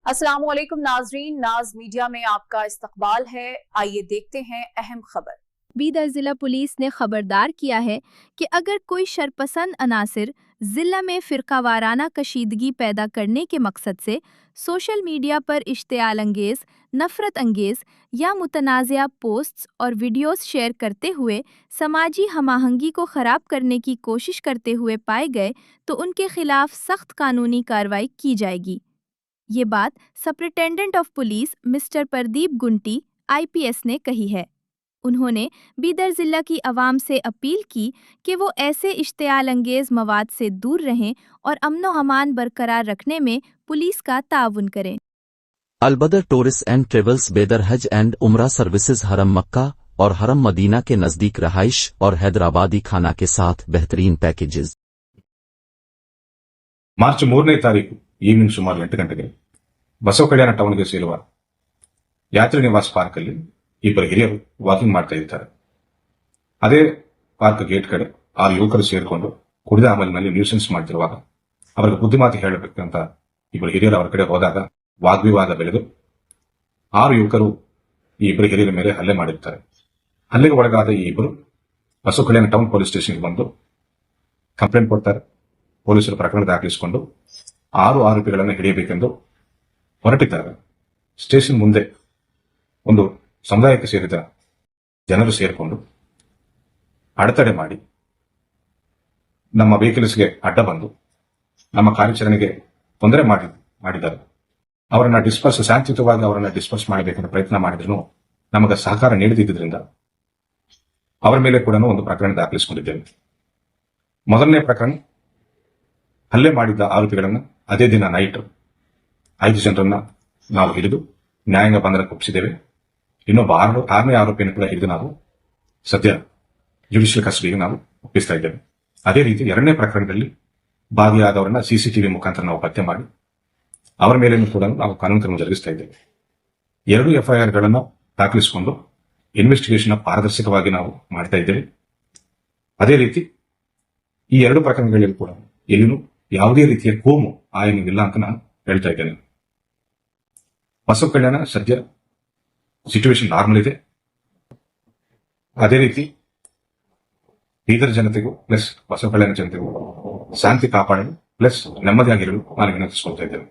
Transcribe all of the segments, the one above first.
अस्सलामुअलैकुम नाजरीन, नाज मीडिया में आपका इस्तकबाल है। आइए देखते हैं अहम खबर। बीदर जिला पुलिस ने खबरदार किया है कि अगर कोई शरपसंद अनासिर जिला में फिरकावाराना कशीदगी पैदा करने के मकसद से सोशल मीडिया पर इश्तियाल अंगेज, नफरत अंगेज या मुतनाज़िया पोस्ट्स और वीडियोस शेयर करते हुए समाजी हमाहंगी को ख़राब करने की कोशिश करते हुए पाए गए तो उनके खिलाफ सख्त कानूनी कार्रवाई की जाएगी। ये बात superintendent of police mister Pradeep Gunti IPS ने कही है। उन्होंने बीदर जिला की आवाम से अपील की कि वो ऐसे इश्तियाल अंगेज मवाद से दूर रहें और अमनो अमान बरकरार रखने में पुलिस का ताउन करें। अलबदर टूरिस्ट एंड ट्रेवल्स बेदर हज एंड उम्रा सर्विसेज हरम मक्का और हरम मदीना के नजदीक रहाइश और हैदराबादी खाना के साथ बेहतरीन पैकेजेस। ಮಾರ್ಚ್ 3ನೇ ತಾರೀಕು ಈವ್ನಿಂಗ್ ಸುಮಾರು 8 ಗಂಟೆಗೆ ಬಸವ ಕಲ್ಯಾಣ ಟೌನ್ಗೆ ಸೇರುವ ಯಾತ್ರಿ ನಿವಾಸ್ ಪಾರ್ಕ್ ಅಲ್ಲಿ ಇಬ್ಬರು ಹಿರಿಯರು ವಾಕಿಂಗ್ ಮಾಡ್ತಾ ಇರ್ತಾರೆ. ಅದೇ ಪಾರ್ಕ್ ಗೇಟ್ ಕಡೆ 6 ಯುವಕರು ಸೇರಿಕೊಂಡು ಕುಡಿದ ಅಮಲಿನಲ್ಲಿ ನ್ಯೂಸೆನ್ಸ್ ಮಾಡ್ತಿರುವಾಗ ಅವರಿಗೆ ಬುದ್ಧಿಮಾತು ಹೇಳಬೇಕಂತ ಇಬ್ಬರು ಹಿರಿಯರು ಅವರ ಕಡೆ ಹೋದಾಗ ವಾಗ್ವಿವಾದ ಬೆಳೆದು 6 ಯುವಕರು ಈ ಇಬ್ಬರು ಹಿರಿಯರ ಮೇಲೆ ಹಲ್ಲೆ ಮಾಡಿರ್ತಾರೆ. ಹಲ್ಲೆಗೆ ಒಳಗಾದ ಈ ಇಬ್ಬರು ಬಸವ ಕಲ್ಯಾಣ ಟೌನ್ ಪೊಲೀಸ್ ಸ್ಟೇಷನ್ಗೆ ಬಂದು ಕಂಪ್ಲೇಂಟ್ ಕೊಡ್ತಾರೆ. ಪೊಲೀಸರು ಪ್ರಕರಣ ದಾಖಲಿಸಿಕೊಂಡು 6 ಆರೋಪಿಗಳನ್ನು ಹಿಡಿಯಬೇಕೆಂದು ಹೊರಟಿದ್ದಾರೆ. ಸ್ಟೇಷನ್ ಮುಂದೆ ಒಂದು ಸಮುದಾಯಕ್ಕೆ ಸೇರಿದ ಜನರು ಸೇರಿಕೊಂಡು ಅಡೆತಡೆ ಮಾಡಿ ನಮ್ಮ ವೆಹಿಕಲ್ಸ್ಗೆ ಅಡ್ಡ ಬಂದು ನಮ್ಮ ಕಾರ್ಯಾಚರಣೆಗೆ ತೊಂದರೆ ಮಾಡಿದ್ದಾರೆ. ಅವರನ್ನ ಶಾಂತಿಯುತವಾಗಿ ಅವರನ್ನ ಡಿಸ್ಪರ್ಸ್ ಮಾಡಬೇಕೆಂದು ಪ್ರಯತ್ನ ಮಾಡಿದ್ರು ನಮಗೆ ಸಹಕಾರ ನೀಡದಿದ್ದರಿಂದ ಅವರ ಮೇಲೆ ಕೂಡ ಒಂದು ಪ್ರಕರಣ ದಾಖಲಿಸಿಕೊಂಡಿದ್ದೇವೆ. ಮೊದಲನೇ ಪ್ರಕರಣ ಹಲ್ಲೆ ಮಾಡಿದ್ದ ಆರೋಪಿಗಳನ್ನು ಅದೇ ದಿನ ನೈಟ್ 5 ಜನರನ್ನ ನಾವು ಹಿಡಿದು ನ್ಯಾಯಾಂಗ ಬಂಧನಕ್ಕೆ ಒಪ್ಪಿಸಿದ್ದೇವೆ. ಇನ್ನೊಬ್ಬ 6ನೇ ಆರೋಪಿಯನ್ನು ಕೂಡ ಹಿಡಿದು ನಾವು ಸದ್ಯ ಜುಡಿಷಿಯಲ್ ಕಸ್ಟಡಿಗೆ ನಾವು ಒಪ್ಪಿಸ್ತಾ ಇದ್ದೇವೆ. ಅದೇ ರೀತಿ 2ನೇ ಪ್ರಕರಣದಲ್ಲಿ ಭಾಗಿಯಾದವರನ್ನ CCTV ಮುಖಾಂತರ ನಾವು ಪತ್ತೆ ಮಾಡಿ ಅವರ ಮೇಲೇನೂ ಕೂಡ ನಾವು ಕಾನೂನು ಕ್ರಮ ಜರುಗಿಸ್ತಾ ಇದ್ದೇವೆ. 2 FIR ಗಳನ್ನು ದಾಖಲಿಸಿಕೊಂಡು ಇನ್ವೆಸ್ಟಿಗೇಷನ್ ಪಾರದರ್ಶಕವಾಗಿ ನಾವು ಮಾಡ್ತಾ ಇದ್ದೇವೆ. ಅದೇ ರೀತಿ ಈ 2 ಪ್ರಕರಣಗಳಲ್ಲಿ ಕೂಡ ಎಲ್ಲಿನೂ ಯಾವುದೇ ರೀತಿಯ ಕೋಮು ಆಯನವಿಲ್ಲ ಅಂತ ನಾನು ಹೇಳ್ತಾ ಇದ್ದೇನೆ. ಬಸವ ಕಲ್ಯಾಣ ಸದ್ಯ ಸಿಚುವೇಶನ್ ನಾರ್ಮಲ್ ಇದೆ. ಅದೇ ರೀತಿ ಬೀದರ್ ಜನತೆಗೂ ಪ್ಲಸ್ ಬಸವ ಕಲ್ಯಾಣ ಜನತೆಗೂ ಶಾಂತಿ ಕಾಪಾಡಲು ಪ್ಲಸ್ ನೆಮ್ಮದಿಯಾಗಿರಲು ನಾನು ವಿನಂತಿಸಿಕೊಳ್ತಾ ಇದ್ದೇನೆ.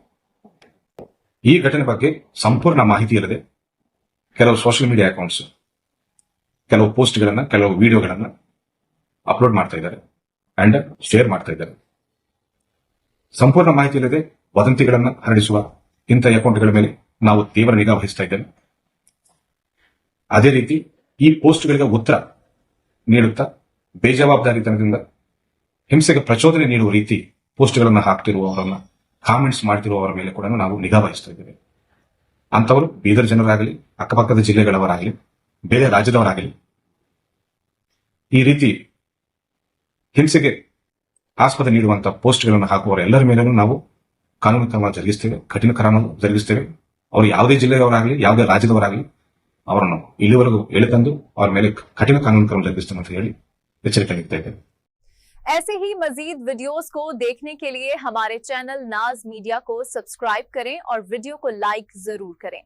ಈ ಘಟನೆ ಬಗ್ಗೆ ಸಂಪೂರ್ಣ ಮಾಹಿತಿ ಇಲ್ಲದೆ ಕೆಲವು ಸೋಷಿಯಲ್ ಮೀಡಿಯಾ ಅಕೌಂಟ್ಸ್ ಕೆಲವು ಪೋಸ್ಟ್ಗಳನ್ನ ಕೆಲವು ವಿಡಿಯೋಗಳನ್ನ ಅಪ್ಲೋಡ್ ಮಾಡ್ತಾ ಇದ್ದಾರೆ ಅಂಡ್ ಶೇರ್ ಮಾಡ್ತಾ ಇದ್ದಾರೆ. ಸಂಪೂರ್ಣ ಮಾಹಿತಿ ಇಲ್ಲದೆ ವದಂತಿಗಳನ್ನು ಹರಡಿಸುವ ಇಂಥ ಅಕೌಂಟ್ಗಳ ಮೇಲೆ ನಾವು ತೀವ್ರ ನಿಗಾ ವಹಿಸ್ತಾ ಇದ್ದೇವೆ. ಅದೇ ರೀತಿ ಈ ಪೋಸ್ಟ್ಗಳಿಗೆ ಉತ್ತರ ನೀಡುತ್ತಾ ಬೇಜವಾಬ್ದಾರಿತನದಿಂದ ಹಿಂಸೆಗೆ ಪ್ರಚೋದನೆ ನೀಡುವ ರೀತಿ ಪೋಸ್ಟ್ಗಳನ್ನು ಹಾಕ್ತಿರುವವರನ್ನ ಕಾಮೆಂಟ್ಸ್ ಮಾಡ್ತಿರುವವರ ಮೇಲೆ ಕೂಡ ನಾವು ನಿಗಾ ವಹಿಸ್ತಾ ಇದ್ದೇವೆ. ಅಂತವರು ಬೀದರ್ ಜನರಾಗಲಿ, ಅಕ್ಕಪಕ್ಕದ ಜಿಲ್ಲೆಗಳವರಾಗಲಿ, ಬೇರೆ ರಾಜ್ಯದವರಾಗಲಿ ಈ ರೀತಿ ಹಿಂಸೆಗೆ ಆಸ್ಪದ ನೀಡುವಂತಹ ಪೋಸ್ಟ್ಗಳನ್ನು ಹಾಕುವವರ ಎಲ್ಲರ ಮೇಲೂ ನಾವು ಕಾನೂನು ಕ್ರಮ ಜರುಗಿಸ್ತೇವೆ, ಕಠಿಣ ಕ್ರಮ ಜರುಗಿಸ್ತೇವೆ. ಅವರು ಯಾವುದೇ ಜಿಲ್ಲೆಯವರಾಗಲಿ ಯಾವುದೇ ರಾಜ್ಯದವರಾಗಲಿ ಅವರನ್ನು ಇಲ್ಲಿವರೆಗೂ ಎಳೆತಂದು ಅವರ ಮೇಲೆ ಕಠಿಣ ಕಾನೂನು ಕ್ರಮ ಜರುಗಿಸ್ತೇವೆ ಅಂತ ಹೇಳಿ ಎಚ್ಚರಿಕೆ ನೀಡ್ತಾ ಇದ್ದೇವೆ. ऐसे ही मजीद वीडियोस को देखने के लिए हमारे चैनल नाज मीडिया को सब्सक्राइब करें और वीडियो को लाइक जरूर करें।